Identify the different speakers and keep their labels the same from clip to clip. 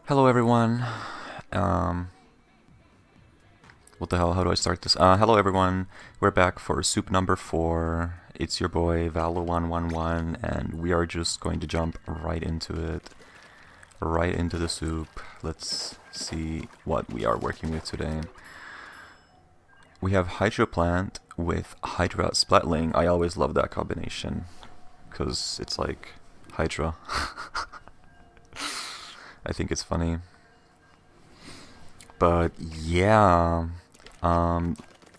Speaker 1: Hello everyone. Um, what the hell? How do I start this? Hello everyone. We're back for soup number 4. It's your boy Valo111, and we are just going to jump right into it, right into the soup. Let's see what we are working with today. We have Hydra plant with Hydra splatling. I always love that combination because it's like Hydra. I think it's funny. But yeah,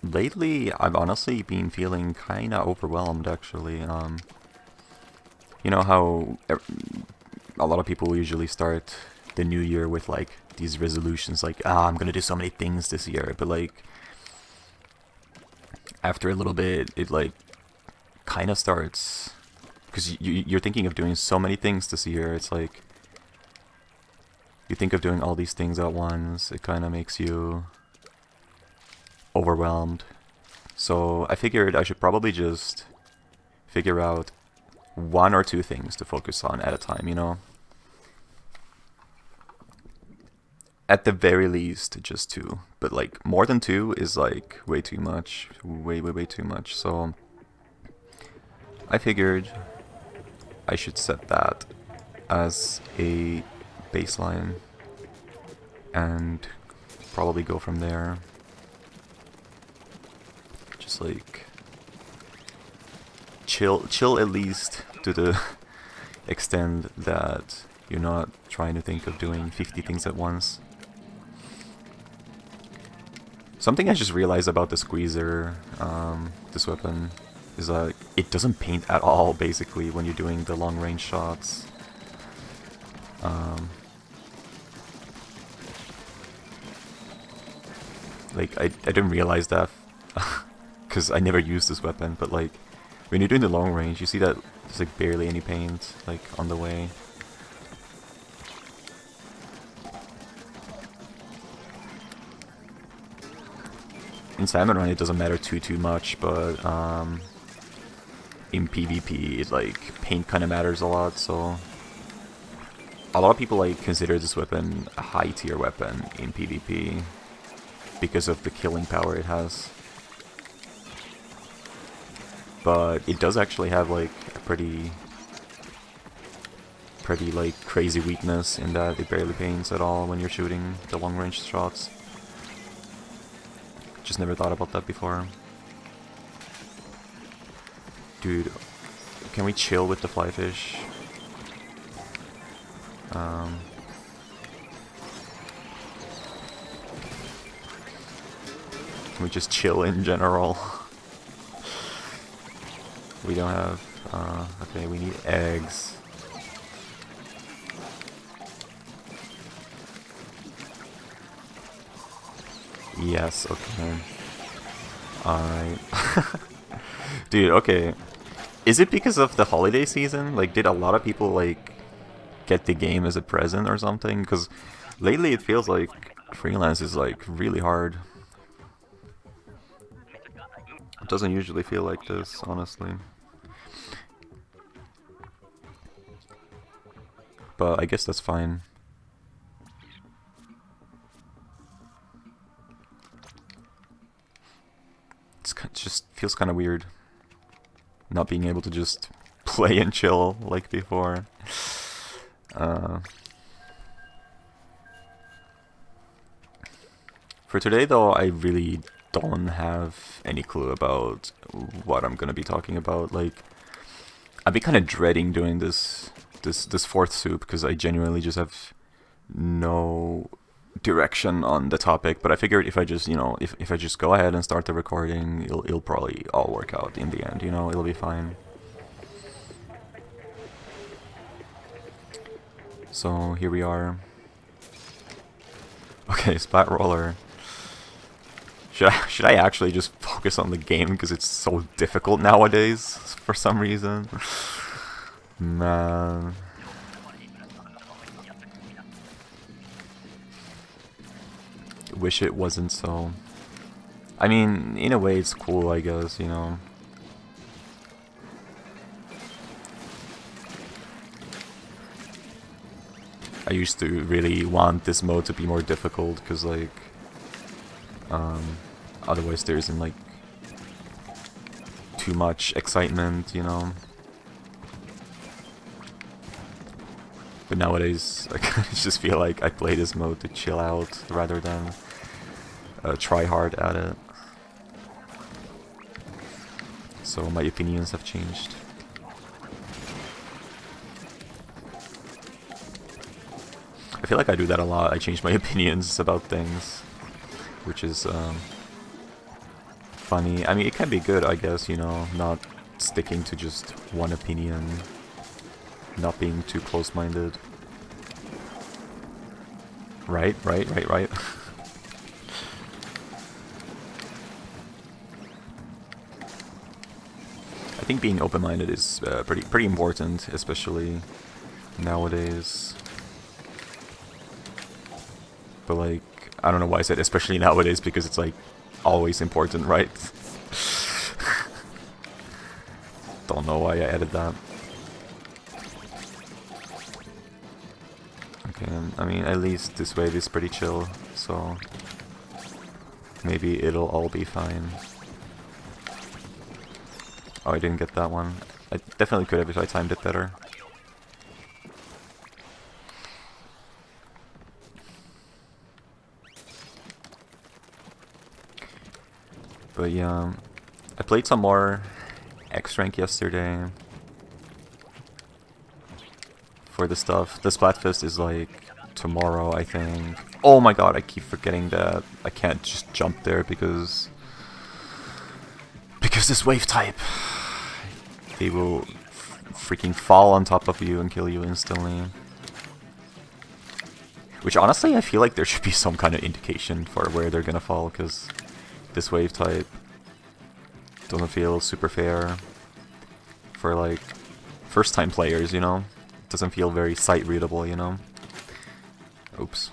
Speaker 1: lately I've honestly been feeling kind of overwhelmed actually. You know how a lot of people usually start the new year with like these resolutions like, I'm gonna do so many things this year, but like after a little bit it like kind of starts because you're thinking of doing so many things this year. It's like you think of doing all these things at once. It kind of makes you overwhelmed. So I figured I should probably just figure out one or two things to focus on at a time, you know? At the very least, just two. But like more than two is like way too much. Way too much. So I figured I should set that as a baseline and probably go from there. Just like chill at least to the extent that you're not trying to think of doing 50 things at once. Something I just realized about the squeezer, this weapon, is that it doesn't paint at all, basically, when you're doing the long-range shots. Like, I didn't realize that, because I never used this weapon, but like, when you're doing the long range, you see that there's like barely any paint, like, on the way. In Salmon Run it doesn't matter too much, but in PvP it like paint kind of matters a lot. So a lot of people like consider this weapon a high tier weapon in PvP because of the killing power it has. But it does actually have like a pretty like crazy weakness in that it barely paints at all when you're shooting the long range shots. Just never thought about that before. Dude, can we chill with the flyfish? Can we just chill in general? We don't have... okay, we need eggs. Yes, okay. Alright. Dude, okay. Is it because of the holiday season? Like, did a lot of people, like, get the game as a present or something? Because lately it feels like Freelance is, like, really hard. It doesn't usually feel like this, honestly. But I guess that's fine. It just feels kind of weird not being able to just play and chill like before. For today, though, I really don't have any clue about what I'm gonna be talking about. Like, I've been kind of dreading doing this fourth soup because I genuinely just have no direction on the topic. But I figured if I just, you know, if I just go ahead and start the recording, it'll probably all work out in the end. You know, it'll be fine. So here we are. Okay, Splat Roller. Should I actually just focus on the game because it's so difficult nowadays for some reason? Man. Wish it wasn't so. I mean, in a way it's cool, I guess, you know. I used to really want this mode to be more difficult, because like otherwise there isn't like too much excitement, you know. But nowadays I just feel like I play this mode to chill out rather than try hard at it. So my opinions have changed. I feel like I do that a lot. I change my opinions about things, which is funny. I mean, it can be good, I guess, you know, not sticking to just one opinion, not being too close-minded. Right. I think being open-minded is pretty important, especially nowadays. But like, I don't know why I said especially nowadays, because it's like always important, right? Don't know why I added that. Okay, I mean, at least this wave is pretty chill, so maybe it'll all be fine. Oh, I didn't get that one. I definitely could have if I timed it better. But yeah, I played some more X-Rank yesterday for the stuff. The Splatfest is like tomorrow, I think. Oh my god, I keep forgetting that I can't just jump there because this wave type, they will freaking fall on top of you and kill you instantly. Which honestly, I feel like there should be some kind of indication for where they're gonna fall, because this wave type doesn't feel super fair for like first time players, you know? It doesn't feel very sight readable, you know? Oops.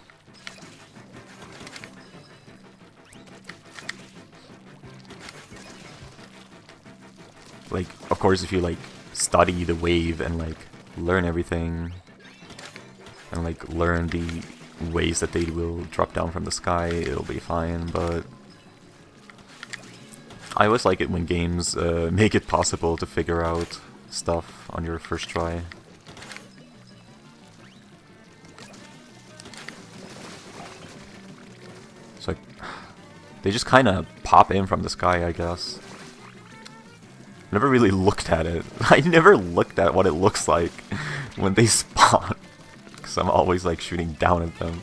Speaker 1: Like, of course, if you like study the wave and like learn everything and like learn the ways that they will drop down from the sky, it'll be fine. But I always like it when games make it possible to figure out stuff on your first try. It's like they just kind of pop in from the sky, I guess. Never really looked at it. I never looked at what it looks like when they spawn, because I'm always like shooting down at them.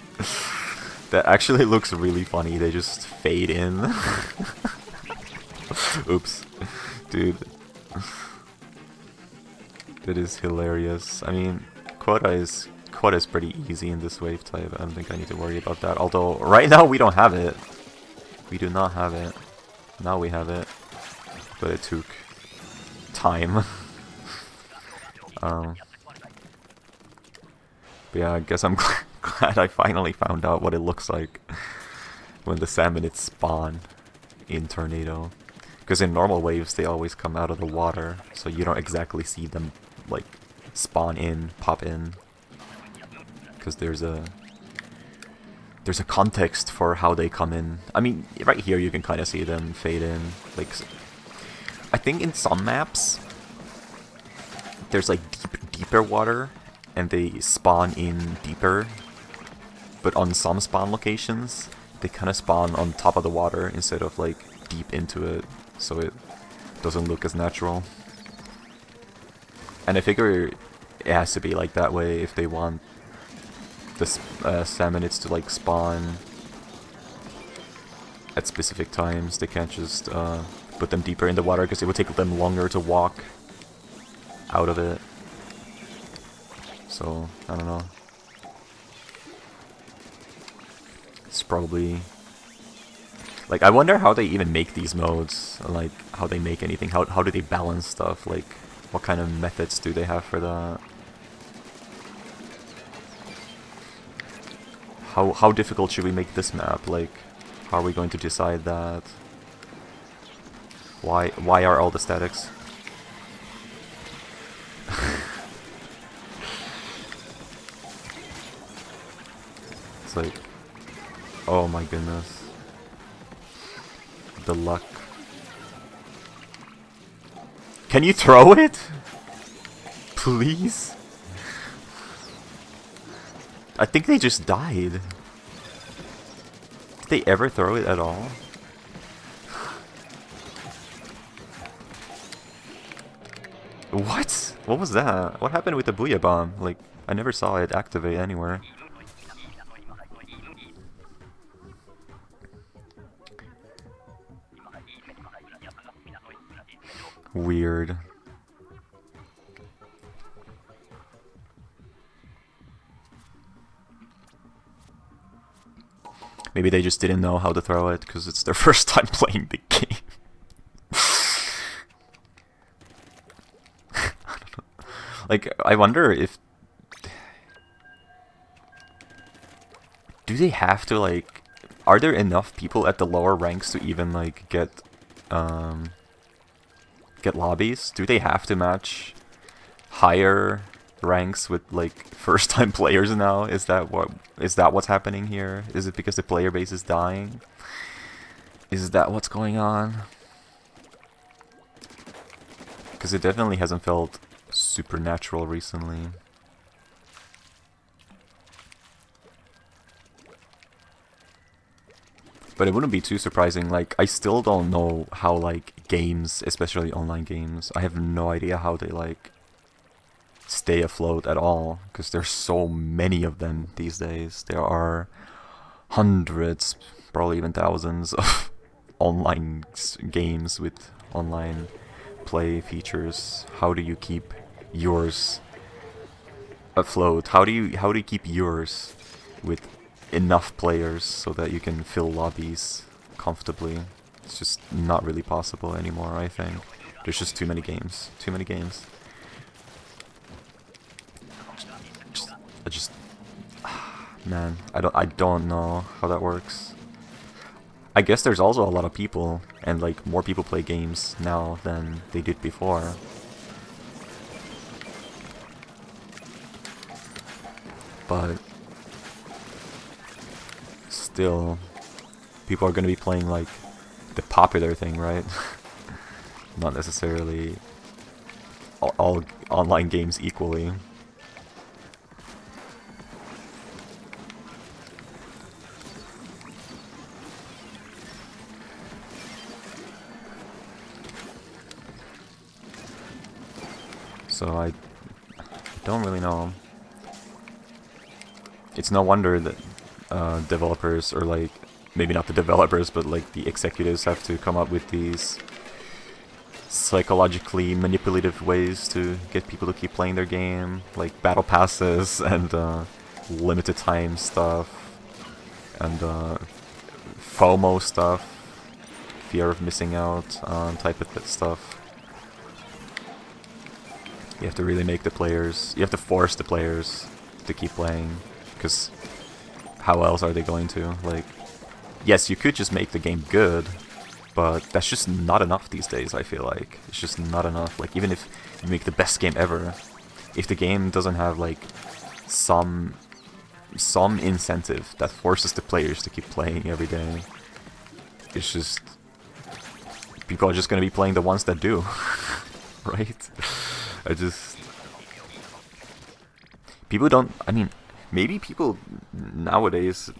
Speaker 1: That actually looks really funny. They just fade in. Oops. Dude. That is hilarious. I mean, quota is pretty easy in this wave type. I don't think I need to worry about that. Although, right now we don't have it. We do not have it. Now we have it. But it took time. But yeah, I guess I'm glad I finally found out what it looks like when the salmonids spawn in Tornado. Because in normal waves, they always come out of the water, so you don't exactly see them, like, spawn in, pop in. Because there's a context for how they come in. I mean, right here you can kind of see them fade in. Like, I think in some maps, there's like deeper water, and they spawn in deeper. But on some spawn locations, they kind of spawn on top of the water instead of like deep into it, so it doesn't look as natural. And I figure it has to be like that way if they want the salmonids to like spawn at specific times. They can't just put them deeper in the water, because it would take them longer to walk out of it. So, I don't know. It's probably... Like, I wonder how they even make these modes, like, how they make anything, how do they balance stuff, like, what kind of methods do they have for that? How difficult should we make this map? Like, how are we going to decide that? Why are all the statics? It's like, oh my goodness. The luck. Can you throw it? Please? I think they just died. Did they ever throw it at all? What? What was that? What happened with the Booyah Bomb? Like, I never saw it activate anywhere. Weird. Maybe they just didn't know how to throw it because it's their first time playing the game. I don't know. Like, I wonder if... Do they have to, like... Are there enough people at the lower ranks to even, like, get lobbies? Do they have to match higher ranks with like first time players now? Is that what's happening here? Is it because the player base is dying? Is that what's going on? Because it definitely hasn't felt supernatural recently. But it wouldn't be too surprising. Like, I still don't know how, like, games, especially online games, I have no idea how they, like, stay afloat at all. Because there's so many of them these days. There are hundreds, probably even thousands of online games with online play features. How do you keep yours afloat? How do you keep yours with enough players so that you can fill lobbies comfortably? It's just not really possible anymore, I think. There's just too many games. Too many games. Man, I don't know how that works. I guess there's also a lot of people, and like more people play games now than they did before. But still, people are going to be playing like the popular thing, right? Not necessarily all online games equally. So I don't really know. It's no wonder that developers, or like, maybe not the developers, but like the executives have to come up with these psychologically manipulative ways to get people to keep playing their game, like battle passes and limited time stuff and FOMO stuff, fear of missing out type of stuff. You have to really make the players, you have to force the players to keep playing, because how else are they going to? Like, yes, you could just make the game good, but that's just not enough these days, I feel like. It's just not enough. Like, even if you make the best game ever, if the game doesn't have, like, some incentive that forces the players to keep playing every day, it's just... people are just gonna be playing the ones that do. Right? People don't... I mean, maybe people nowadays...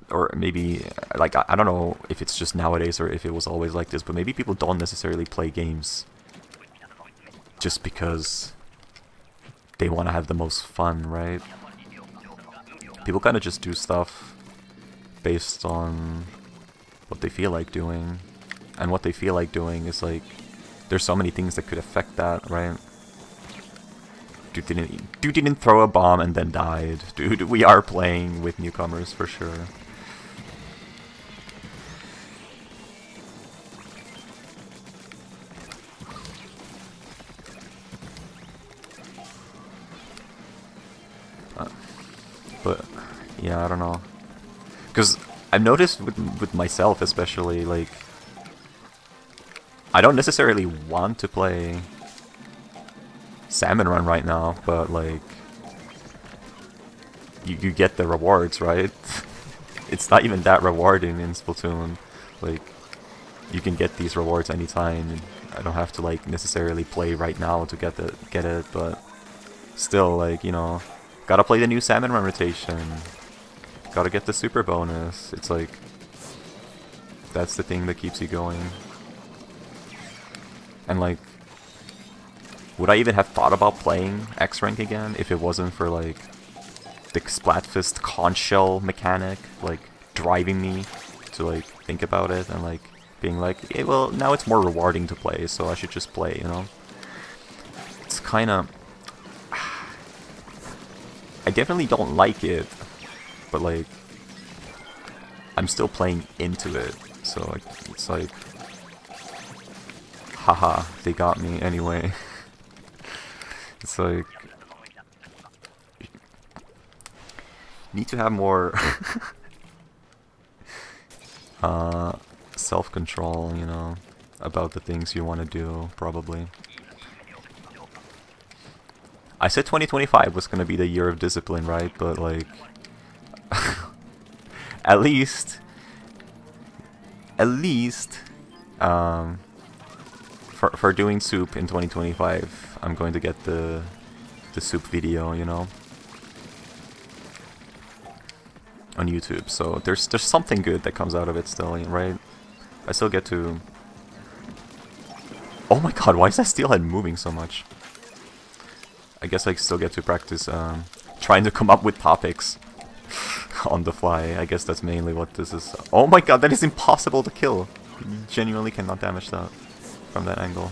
Speaker 1: Or maybe, like, I don't know if it's just nowadays or if it was always like this, but maybe people don't necessarily play games just because they want to have the most fun, right? People kind of just do stuff based on what they feel like doing. And what they feel like doing is, like, there's so many things that could affect that, right? Dude didn't throw a bomb and then died. Dude, we are playing with newcomers for sure. But yeah, I don't know. Because I've noticed with myself especially, like, I don't necessarily want to play Salmon Run right now, but like, you get the rewards, right? it's not even that rewarding in Splatoon. Like, you can get these rewards anytime. I don't have to like necessarily play right now to get it, but still, like, you know, gotta play the new Salmon Run rotation. Gotta get the super bonus. It's like, that's the thing that keeps you going. And like, would I even have thought about playing X rank again if it wasn't for like the Splatfist conch shell mechanic, like driving me to like think about it and like being like, hey, well, now it's more rewarding to play, so I should just play, you know? It's kind of... I definitely don't like it, but like, I'm still playing into it, so like, it's like, haha, they got me anyway. It's like, need to have more self-control, you know, about the things you want to do, probably. I said 2025 was going to be the year of discipline, right? But like, at least, for doing soup in 2025, I'm going to get the soup video, you know, on YouTube. So there's something good that comes out of it still, right? I still get to... Oh my god, why is that steelhead moving so much? I guess I still get to practice trying to come up with topics on the fly. I guess that's mainly what this is. Oh my god, that is impossible to kill. You genuinely cannot damage that from that angle.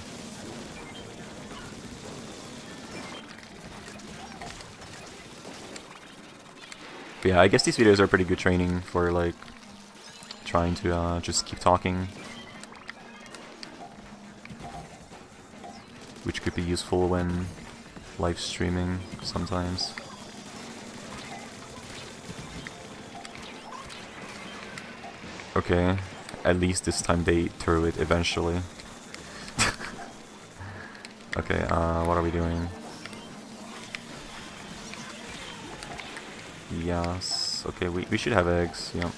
Speaker 1: But yeah, I guess these videos are pretty good training for like trying to just keep talking, which could be useful when live streaming sometimes. Okay, at least this time they threw it eventually. Okay, what are we doing? Yes, okay, we should have eggs, yeah.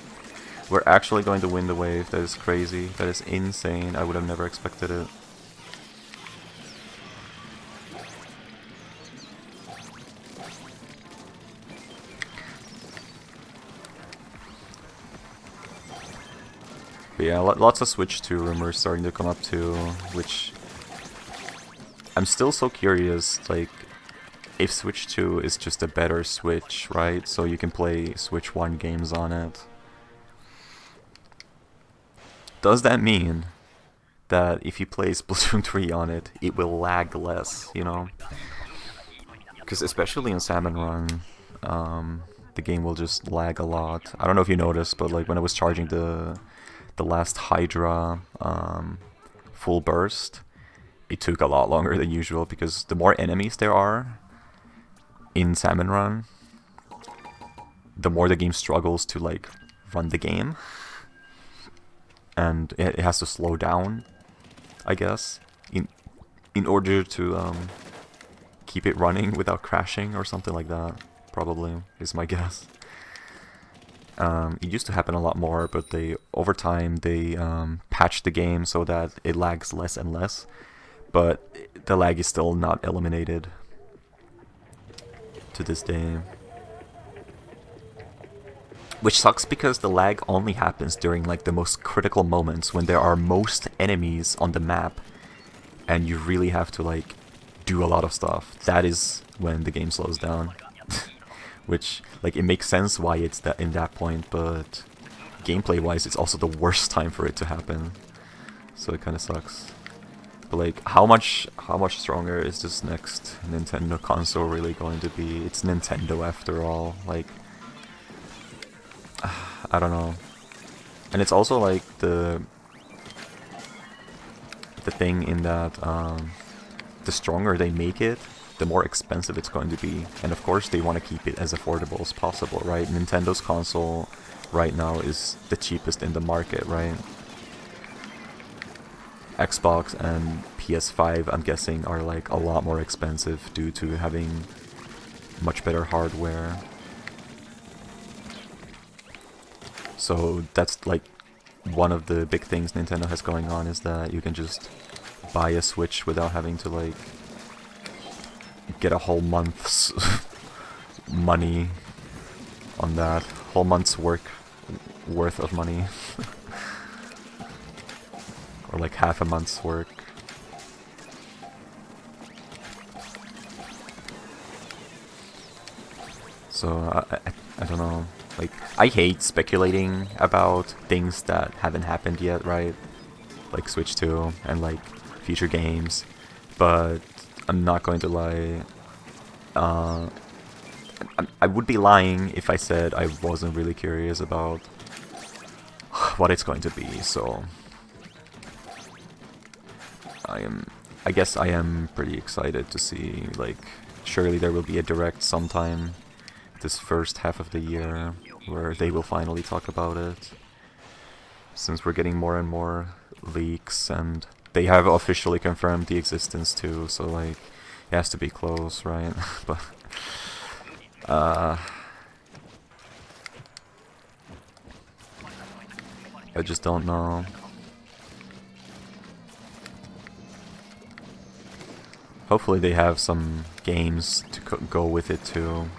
Speaker 1: We're actually going to win the wave. That is crazy. That is insane. I would have never expected it. But yeah, lots of Switch 2 rumors starting to come up too, which... I'm still so curious, like, if Switch 2 is just a better Switch, right? So you can play Switch 1 games on it. Does that mean that if you play Splatoon 3 on it, it will lag less, you know? Because especially in Salmon Run, the game will just lag a lot. I don't know if you noticed, but like when I was charging the last Hydra full burst, it took a lot longer than usual because the more enemies there are in Salmon Run, the more the game struggles to like run the game. And it has to slow down, I guess, in order to keep it running without crashing or something like that. Probably is my guess. It used to happen a lot more, but over time they patched the game so that it lags less and less. But the lag is still not eliminated to this day. Which sucks because the lag only happens during like the most critical moments when there are most enemies on the map and you really have to like do a lot of stuff. That is when the game slows down. Which, like, it makes sense why it's in that point, but gameplay wise it's also the worst time for it to happen. So it kinda sucks. But like, how much stronger is this next Nintendo console really going to be? It's Nintendo after all, like, I don't know. And it's also like the thing in that the stronger they make it, the more expensive it's going to be. And of course they want to keep it as affordable as possible, right? Nintendo's console right now is the cheapest in the market, right? Xbox and PS5, I'm guessing, are like a lot more expensive due to having much better hardware. So that's like one of the big things Nintendo has going on, is that you can just buy a Switch without having to like get a whole month's money on that. Whole month's worth of money. Or like half a month's work. So I don't know. Like, I hate speculating about things that haven't happened yet, right? Like Switch 2 and like future games. But I'm not going to lie. I would be lying if I said I wasn't really curious about what it's going to be, so I guess I am pretty excited to see, like, surely there will be a direct sometime this first half of the year where they will finally talk about it, since we're getting more and more leaks and they have officially confirmed the existence too, so like it has to be close, right? But I just don't know. Hopefully they have some games to go with it too.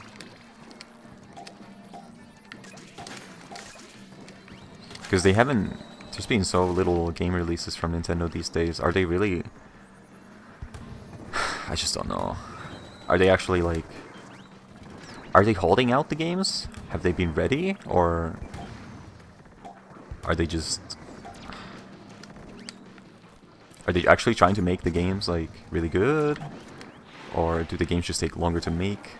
Speaker 1: Because they haven't... There's been so little game releases from Nintendo these days. Are they really... I just don't know. Are they actually like... Are they holding out the games? Have they been ready? Or... Are they just... Are they actually trying to make the games like really good? Or do the games just take longer to make?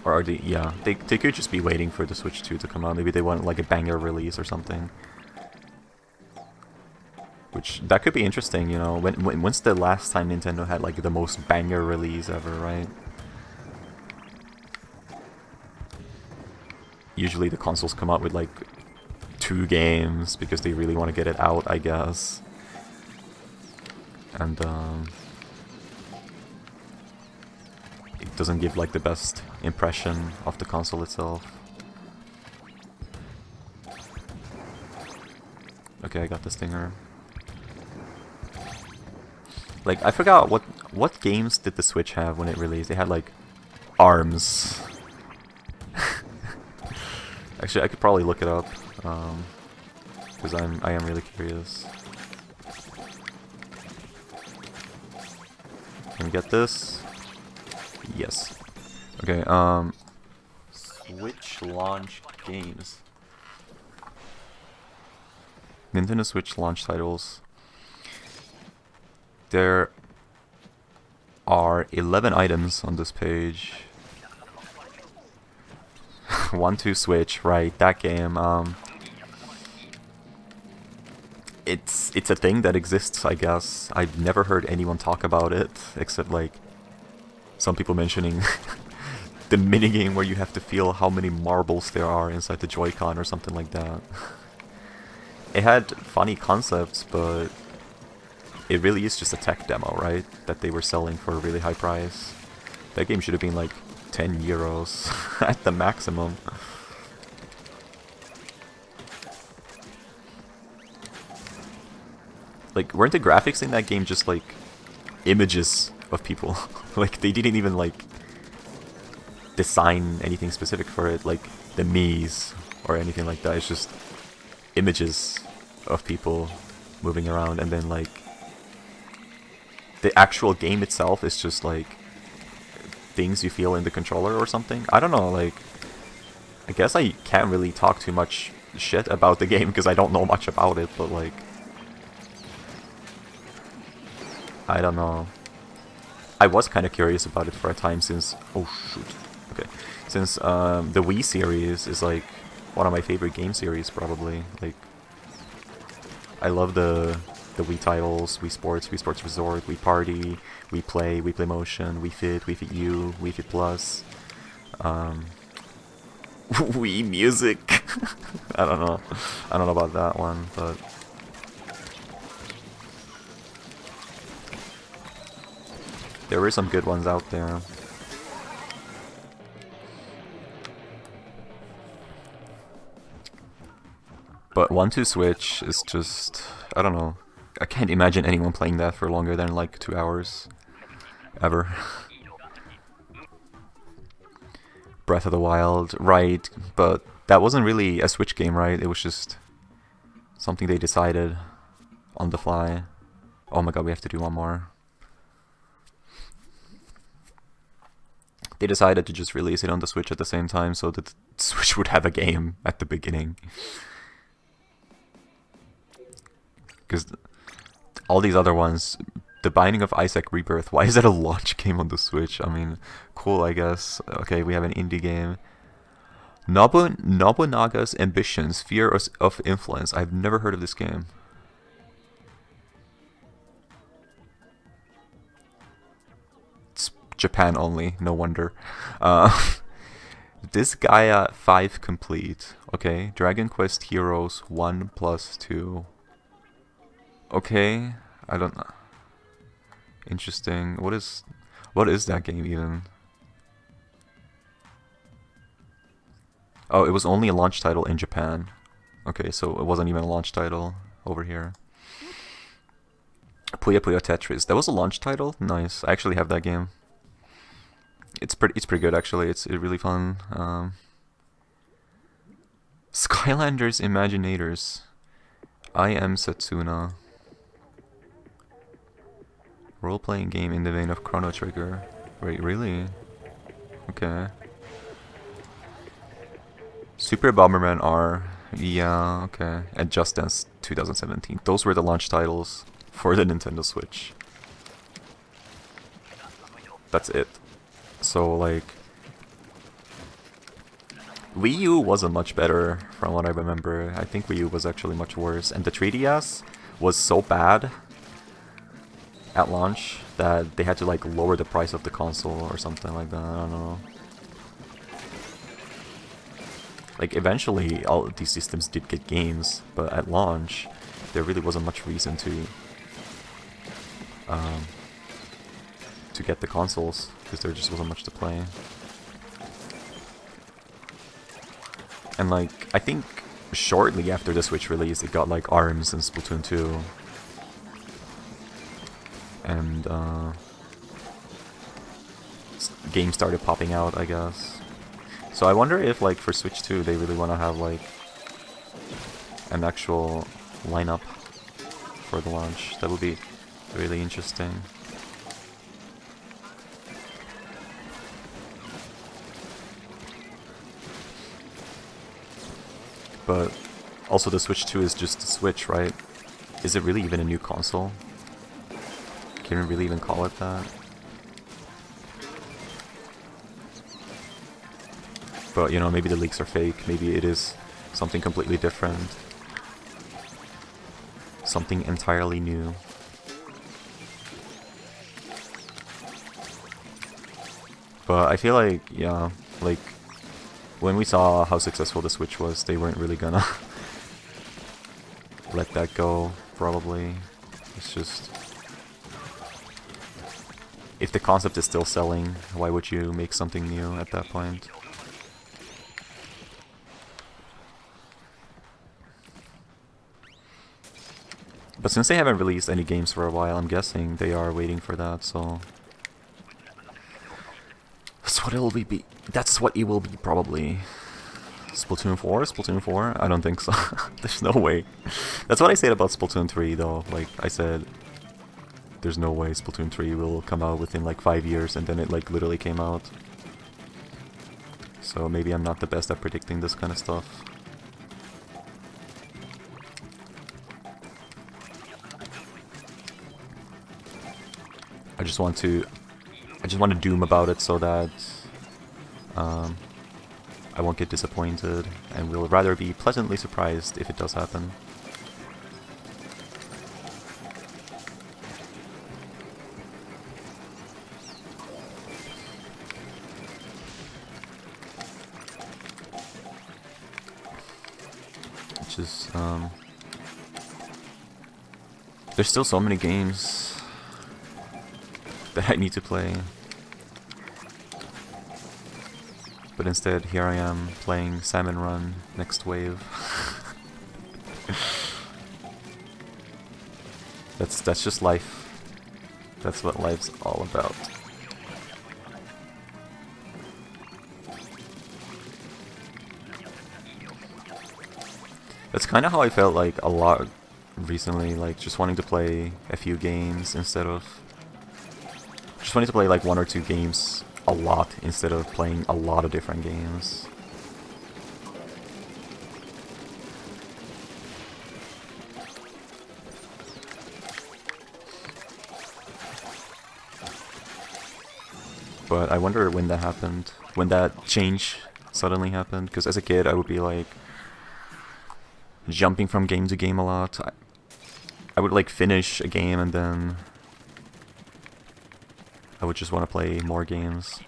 Speaker 1: Or are they... Yeah, they could just be waiting for the Switch 2 to come out. Maybe they want like a banger release or something. Which, that could be interesting, you know. When's the last time Nintendo had like the most banger release ever, right? Usually the consoles come out with like 2 games because they really want to get it out, I guess. And it doesn't give like the best impression of the console itself. Okay, I got the stinger. Like, I forgot what games did the Switch have when it released. They had like ARMS. Actually, I could probably look it up, because I am really curious. Can we get this? Yes. Okay, Switch launch games. Nintendo Switch launch titles. There are 11 items on this page. 1-2 Switch, right, that game. It's a thing that exists, I guess. I've never heard anyone talk about it, except like some people mentioning the minigame where you have to feel how many marbles there are inside the Joy-Con or something like that. It had funny concepts, but it really is just a tech demo, right? That they were selling for a really high price. That game should have been like 10 euros at the maximum. Like, weren't the graphics in that game just like images of people? Like, they didn't even like design anything specific for it, like the Miis or anything like that. It's just images of people moving around, and then like the actual game itself is just like things you feel in the controller or something. I don't know, like, I guess I can't really talk too much shit about the game because I don't know much about it, but like, I don't know. I was kind of curious about it for a time since... Oh shoot. Okay. Since the Wii series is like one of my favorite game series, probably. Like, I love the Wii titles: Wii Sports Resort, Wii Party, Wii Play, Wii Play Motion, Wii Fit U, Wii Fit Plus, Wii Music. I don't know about that one, but there were some good ones out there. But 1-2 Switch is just, I don't know. I can't imagine anyone playing that for longer than like 2 hours. Ever. Breath of the Wild, right, but that wasn't really a Switch game, right? It was just something they decided on the fly. Oh my god, we have to do one more. They decided to just release it on the Switch at the same time so that the Switch would have a game at the beginning. Because all these other ones, The Binding of Isaac Rebirth, why is that a launch game on the Switch? I mean, cool, I guess. Okay, we have an indie game. Nobunaga's Ambition, Sphere of Influence. I've never heard of this game. It's Japan only, no wonder. This Gaia 5 complete. Okay, Dragon Quest Heroes 1+2. Okay, I don't know. Interesting. What is that game even? Oh, it was only a launch title in Japan. Okay, so it wasn't even a launch title over here. Puyo Puyo Tetris. That was a launch title? Nice. I actually have that game. It's pretty good actually. It's really fun. Skylanders Imaginators. I am Setsuna. Role-playing game in the vein of Chrono Trigger. Wait, really? Okay. Super Bomberman R. Yeah, okay. And Just Dance 2017. Those were the launch titles for the Nintendo Switch. That's it. So, like... Wii U wasn't much better, from what I remember. I think Wii U was actually much worse. And the 3DS was so bad at launch that they had to like lower the price of the console or something like that. I don't know. Like eventually all of these systems did get games, but at launch there really wasn't much reason to get the consoles because there just wasn't much to play. And like I think shortly after the Switch release it got like ARMS and Splatoon 2. And games started popping out, I guess. So I wonder if, like, for Switch 2, they really want to have, like, an actual lineup for the launch. That would be really interesting. But also the Switch 2 is just the Switch, right? Is it really even a new console? Can we really even call it that? But, you know, maybe the leaks are fake. Maybe it is something completely different. Something entirely new. But I feel like, yeah, like, when we saw how successful the Switch was, they weren't really gonna let that go, probably. It's just... if the concept is still selling, why would you make something new at that point? But since they haven't released any games for a while, I'm guessing they are waiting for that, so... that's what it will be. That's what it will be, probably. Splatoon 4? Splatoon 4? I don't think so. There's no way. That's what I said about Splatoon 3, though. Like, I said... there's no way Splatoon 3 will come out within like 5 years, and then it like literally came out. So maybe I'm not the best at predicting this kind of stuff. I just want to doom about it so that I won't get disappointed, and will rather be pleasantly surprised if it does happen. Just there's still so many games that I need to play, but instead here I am playing Salmon Run Next Wave. That's just life. That's what life's all about. That's kind of how I felt like a lot recently, like just wanting to play a few games instead of... Just wanting to play like 1 or 2 games a lot instead of playing a lot of different games. But I wonder when that happened, when that change suddenly happened, because as a kid I would be like jumping from game to game a lot. I would like finish a game and then I would just want to play more games.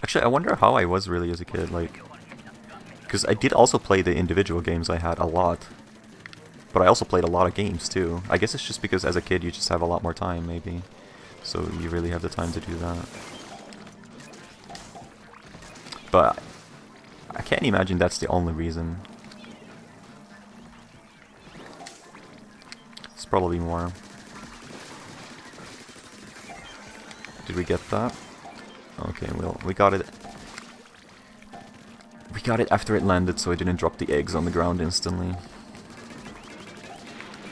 Speaker 1: Actually, I wonder how I was really as a kid, like, because I did also play the individual games I had a lot, but I also played a lot of games too. I guess it's just because as a kid you just have a lot more time, maybe. So you really have the time to do that. But I can't imagine that's the only reason. It's probably more. Did we get that? Okay, well, we got it. We got it after it landed, so I didn't drop the eggs on the ground instantly.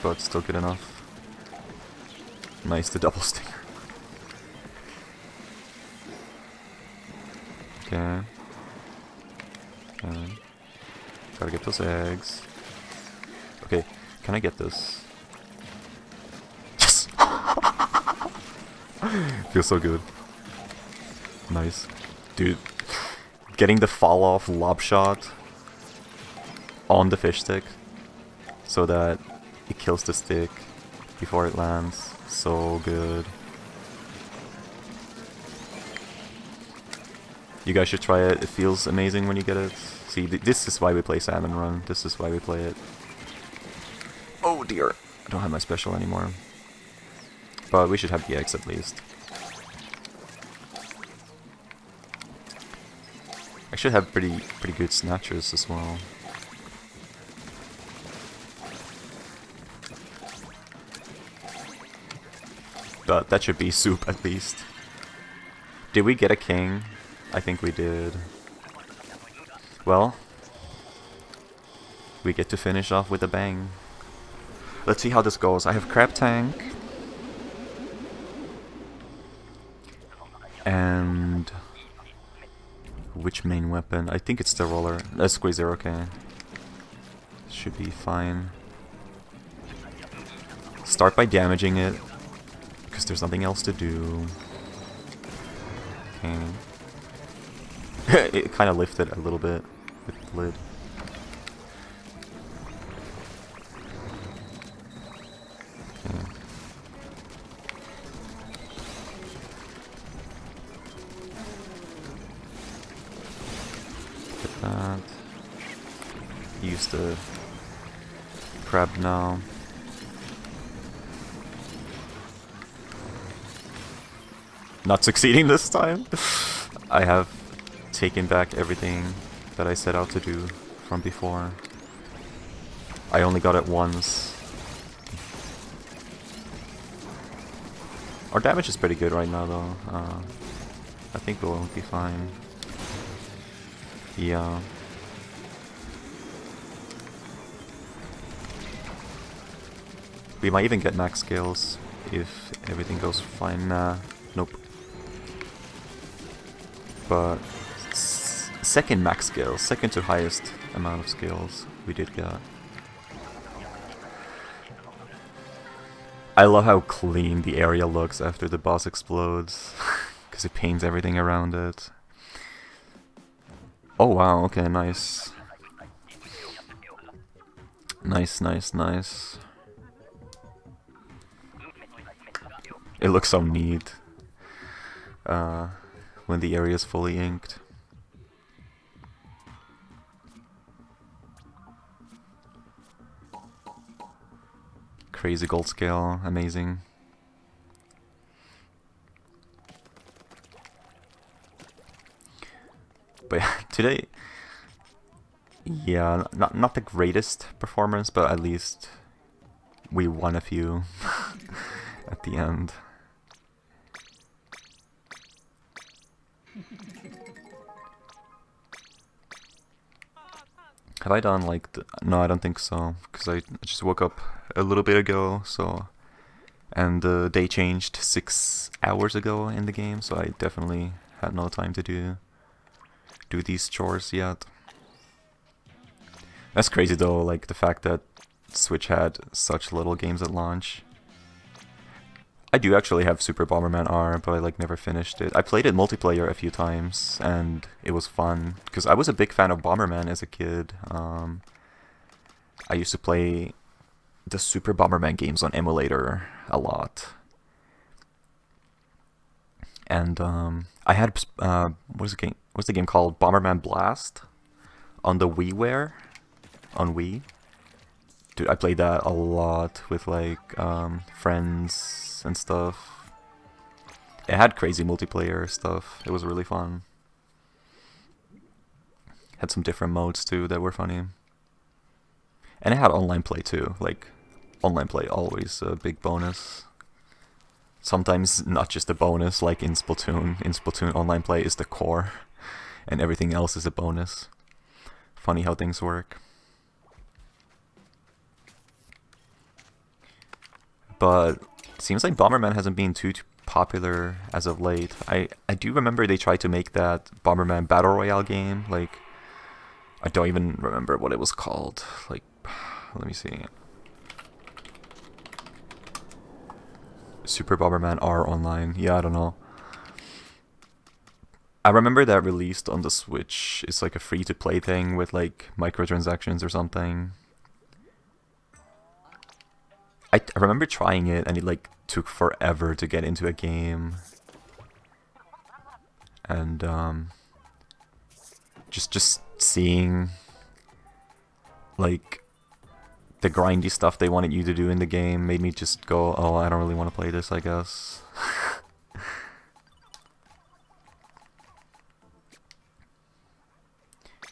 Speaker 1: But still good enough. Nice, the double stinger. Okay. Okay. Gotta get those eggs. Okay, can I get this? Yes! Feels so good. Nice. Dude, getting the fall off lob shot on the fish stick so that it kills the stick before it lands. So good. You guys should try it. It feels amazing when you get it. See, this is why we play Salmon Run. This is why we play it. Oh dear. I don't have my special anymore. But we should have the eggs at least. I should have pretty good snatchers as well. But that should be soup at least. Did we get a king? I think we did. Well, we get to finish off with a bang. Let's see how this goes. I have Crab Tank. And... which main weapon? I think it's the roller. Squeezer, okay. Should be fine. Start by damaging it, because there's nothing else to do. Okay. It kind of lifted a little bit with the lid. Okay. Get that. Use the crab now. Not succeeding this time. I have taken back everything that I set out to do from before. I only got it once. Our damage is pretty good right now though. I think we'll be fine. Yeah. We might even get max skills if everything goes fine. Nah, nope. But second max skills, second to highest amount of skills we did get. I love how clean the area looks after the boss explodes, because it paints everything around it. Oh wow, okay, nice. Nice, nice, nice. It looks so neat when the area is fully inked. Crazy gold scale, amazing. But today, yeah, not the greatest performance, but at least we won a few at the end. Have I done like no, I don't think so, because I just woke up a little bit ago, so, and the day changed 6 hours ago in the game, so I definitely had no time to do these chores yet. That's crazy though, like the fact that Switch had such little games at launch. I do actually have Super Bomberman R, but I like never finished it. I played it multiplayer a few times, and it was fun, because I was a big fan of Bomberman as a kid. I used to play the Super Bomberman games on emulator a lot. And I had, what's the game called? Bomberman Blast on the WiiWare, on Wii. Dude, I played that a lot with like friends and stuff. It had crazy multiplayer stuff. It was really fun. Had some different modes too that were funny. And it had online play too. Like, online play always a big bonus. Sometimes not just a bonus, like in Splatoon. In Splatoon, online play is the core, and everything else is a bonus. Funny how things work. But it seems like Bomberman hasn't been too popular as of late. I do remember they tried to make that Bomberman Battle Royale game. Like, I don't even remember what it was called. Like, let me see. Super Bomberman R Online. Yeah, I don't know. I remember that released on the Switch. It's like a free-to-play thing with like microtransactions or something. I remember trying it, and it like took forever to get into a game. And just seeing like the grindy stuff they wanted you to do in the game made me just go, oh, I don't really want to play this, I guess.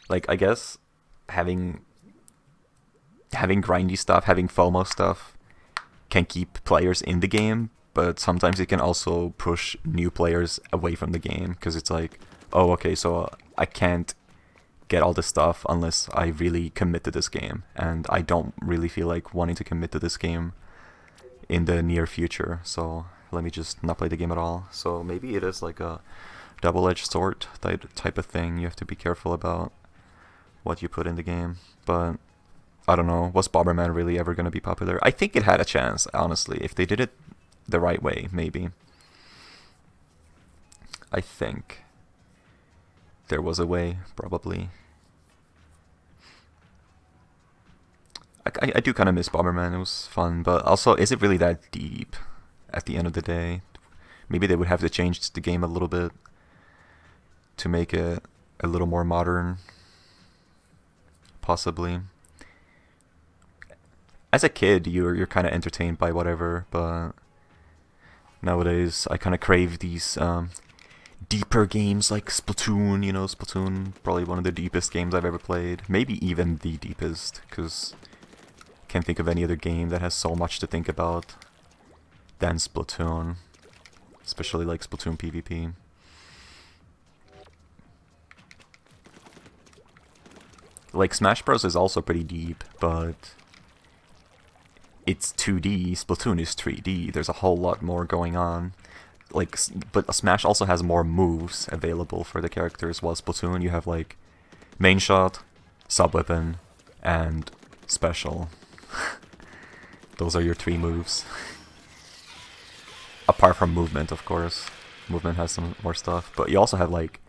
Speaker 1: Like, I guess having grindy stuff, having FOMO stuff can keep players in the game, but sometimes it can also push new players away from the game, because it's like, oh, okay, so I can't get all this stuff unless I really commit to this game, and I don't really feel like wanting to commit to this game in the near future, so let me just not play the game at all. So maybe it is like a double-edged sword type of thing. You have to be careful about what you put in the game, but I don't know, was Bomberman really ever going to be popular? I think it had a chance, honestly, if they did it the right way, maybe. I think there was a way, probably. I do kind of miss Bomberman, it was fun, but also, is it really that deep at the end of the day? Maybe they would have to change the game a little bit to make it a little more modern, possibly. As a kid, you're kind of entertained by whatever, but nowadays I kind of crave these deeper games like Splatoon. You know, Splatoon, probably one of the deepest games I've ever played. Maybe even the deepest, because I can't think of any other game that has so much to think about than Splatoon. Especially like Splatoon PvP. Like, Smash Bros. Is also pretty deep, but it's 2D, Splatoon is 3D, there's a whole lot more going on. Like, but Smash also has more moves available for the characters, while Splatoon you have like main shot, sub-weapon, and special. Those are your 3 moves. Apart from movement, of course. Movement has some more stuff, but you also have like,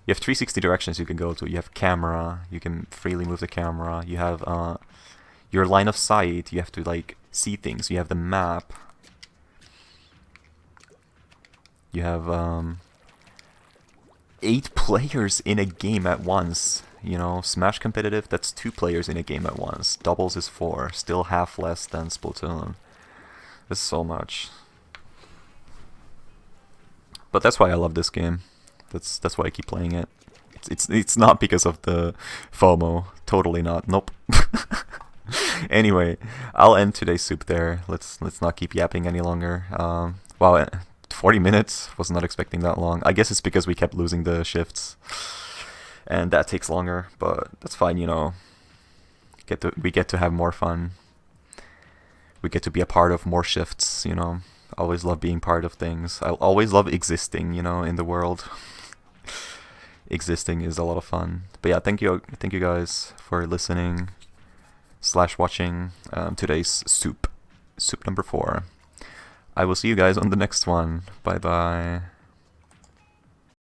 Speaker 1: you have 360 directions you can go to. You have camera, you can freely move the camera, you have your line of sight, you have to like see things, you have the map, you have 8 players in a game at once. You know, Smash competitive, that's 2 players in a game at once. Doubles is 4, still half less than Splatoon. There's so much. But that's why I love this game. That's why I keep playing it. It's not because of the FOMO. Totally not. Nope. Anyway, I'll end today's soup there. Let's not keep yapping any longer. Wow, 40 minutes. Was not expecting that long. I guess it's because we kept losing the shifts, and that takes longer. But that's fine, you know. We get to have more fun. We get to be a part of more shifts, you know. I always love being part of things. I always love existing, you know, in the world. Existing is a lot of fun. But yeah, thank you guys for listening / watching today's soup number 4. I will see you guys on the next one. Bye bye.